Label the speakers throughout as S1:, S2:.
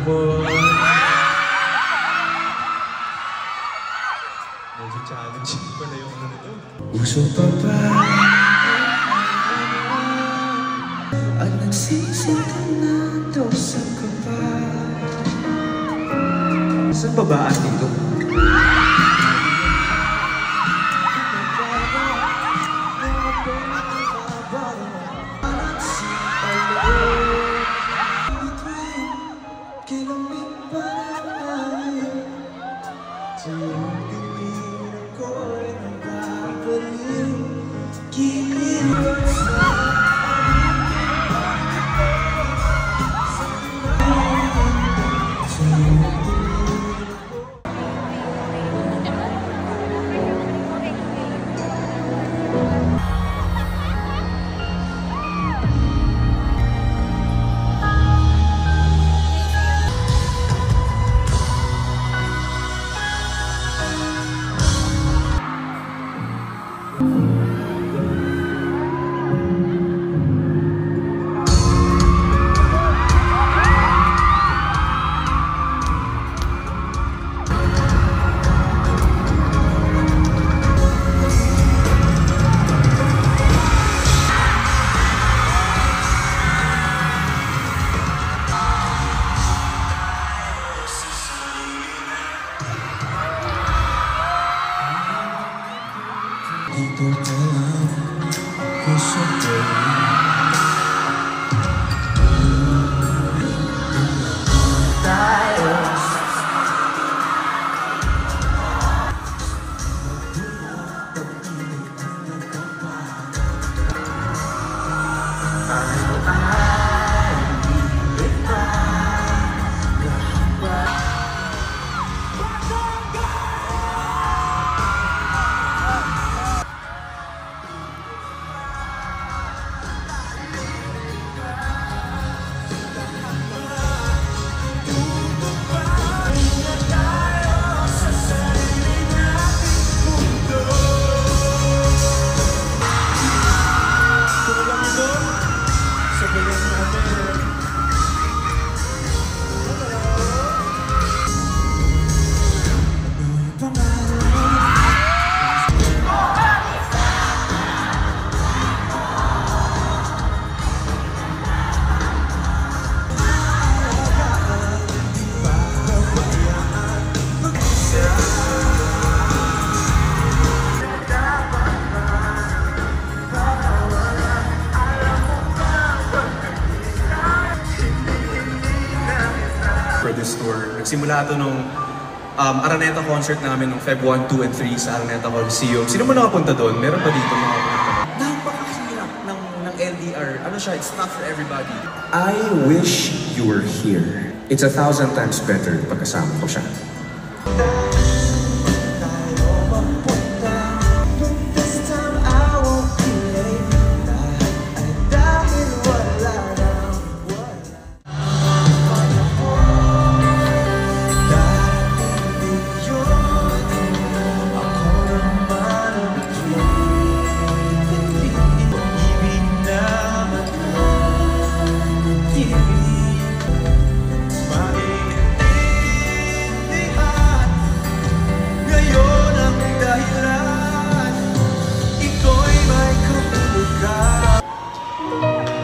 S1: mo. Medyo challenging pala yung ano nito. Uso pa ba at nagsisinta na daw sa kaba? Saan babaan dito? Dito na lang gusto ko tayo. For this tour. Nagsimula ito nung Araneta concert namin nung Feb 1, 2, and 3 sa Araneta Coliseum. Sino mo nakapunta doon? Meron pa dito mga punta? Napakahirap ng LDR. Ano siya? It's not for everybody.
S2: I wish you were here. It's 1,000 times better pagkasama ko siya.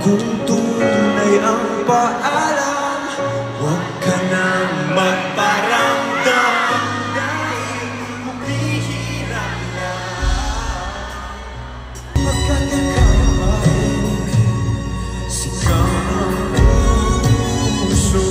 S1: Kung tunay ang paalam, huwag ka nang magparamdam. Dahil humihirap na magkakakabalik, sigaw ang puso.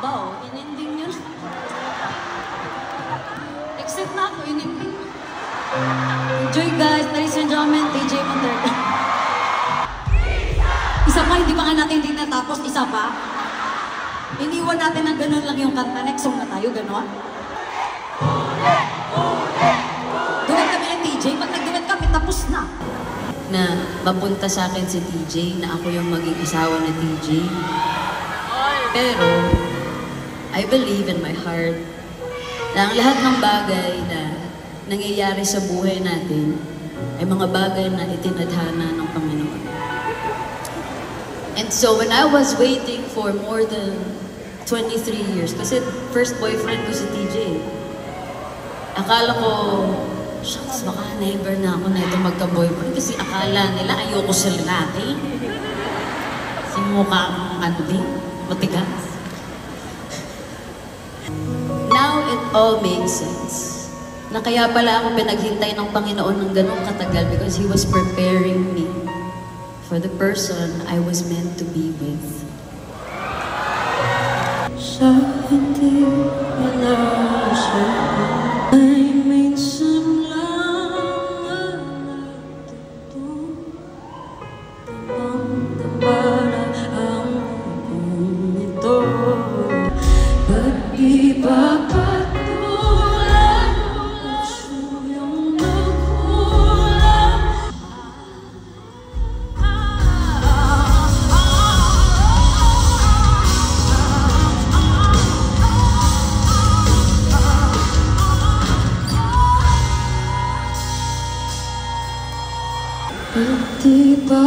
S3: Wow, in-ending yun. Except na ako, in-ending. Enjoy guys, ladies and gentlemen, DJ Monter. Isa pa, hindi pa nga natin hindi natapos, isa pa. Iniwan natin ng ganun lang yung kanta. Next song na tayo, gano'n. Duet kami ng TJ. Pag nag-duet kami, tapos na. Na mapunta sa akin si TJ, na ako yung maging asawa ni TJ. Pero, I believe in my heart na ang lahat ng bagay na nangyayari sa buhay natin ay mga bagay na itinadhana ng Panginoon. And so when I was waiting for more than 23 years, kasi first boyfriend ko si TJ, akala ko, shucks, baka never na ako na ito magka-boyfriend kasi akala nila ayoko sa lalaki. Kasi mukha akong matigas. Now it all makes sense. Na kaya pala ako pinaghintay ng Panginoon ng ganong katagal because He was preparing me for the person I was meant to be with. Sa hindi malasya ay minsan lang damang-damana ang buong ito. Ba't di ba patulan puso yung nagkulang? Ba't di ba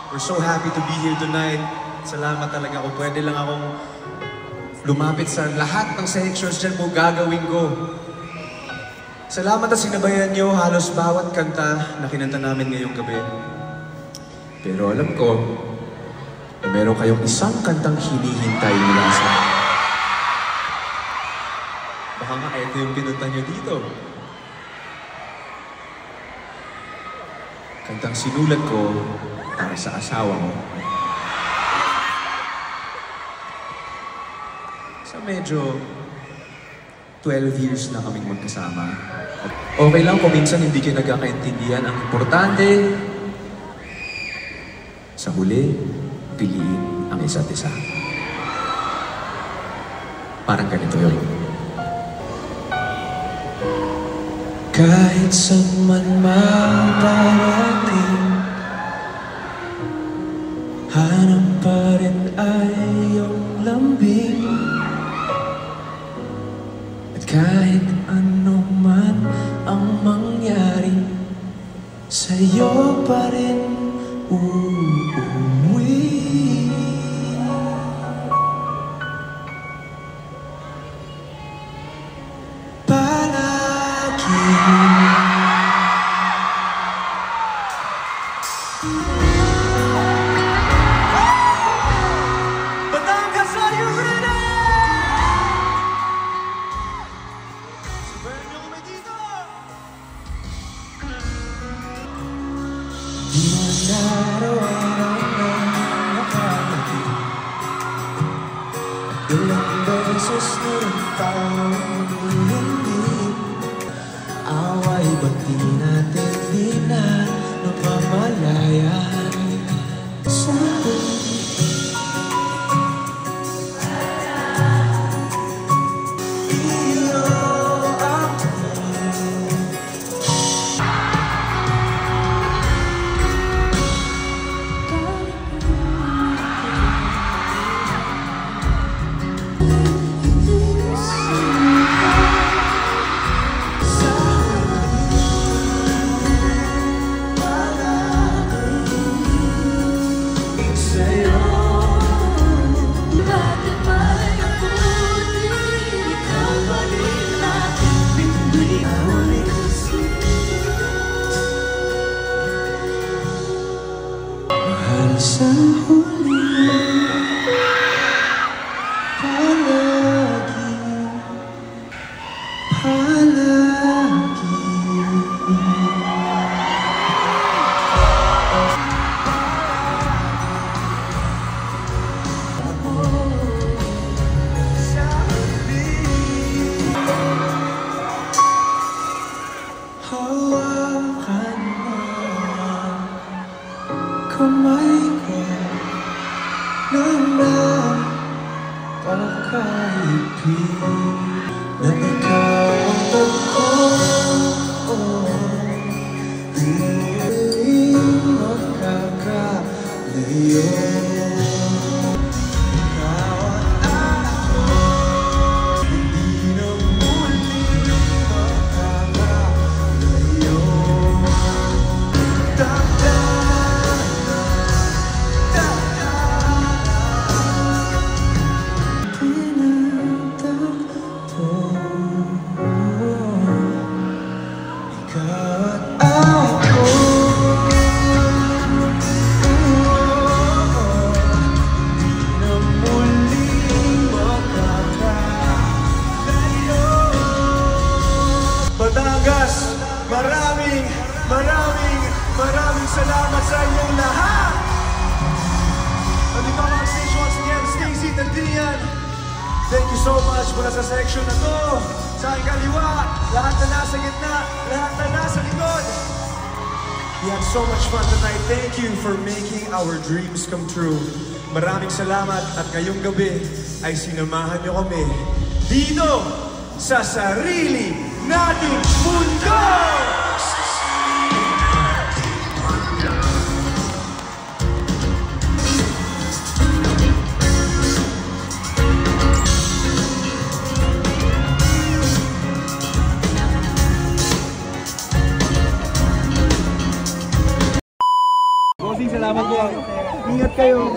S1: We're so happy to be here tonight. Salamat talaga kung pwede lang akong lumapit sa lahat ng sections dyan po gagawin ko. Salamat at sinabayan nyo halos bawat kanta na kinanta namin ngayong gabi. Pero alam ko na meron kayong isang kantang hinihintay mula sa akin. Baka nga ito yung pinunta nyo dito. Kantang sinulat ko para sa asawa ko. Sa medyo 12 years na kaming magkasama. At okay lang kung minsan hindi kayo nagkakaintindihan. Ang importante, sa huli, piliin ang isa't isa. Parang ganito yun. Kahit saan man maparating, hanap pa rin ay iyong lambing. At kahit ano man ang mangyari, sa'yo pa rin uuwi.
S4: Ilang beses na rin tayo hindi. Away ba't di natin di na napamalayan sa atin? Iyo ako. Sa huli, palagi, palagi. Sa huli, hawakan mo ang kamay ko nang napakaipin na ikaw ang ako. Di makakalayo. Ikaw at ako, hindi na muli makakalayo. Batangas, maraming salamat sa inyong lahat! Nandito ang stage once again, Stacy Tandian. Thank you so much mula sa section na to, sa aking kaliwa, lahat na nasa gitna, lahat na nasa likod. We had so much fun tonight. Thank you for making our dreams come true. Maraming salamat at ngayong gabi ay sinamahan niyo kami dito sa sarili nating mundo!
S5: Bossing, salamat po. Ingat kayo.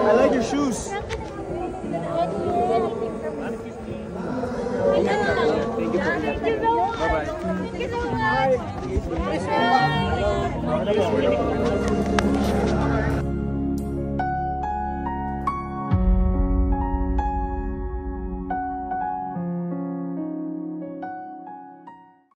S5: I like your shoes.
S6: Thank you so much. Bye-bye. Thank you so much.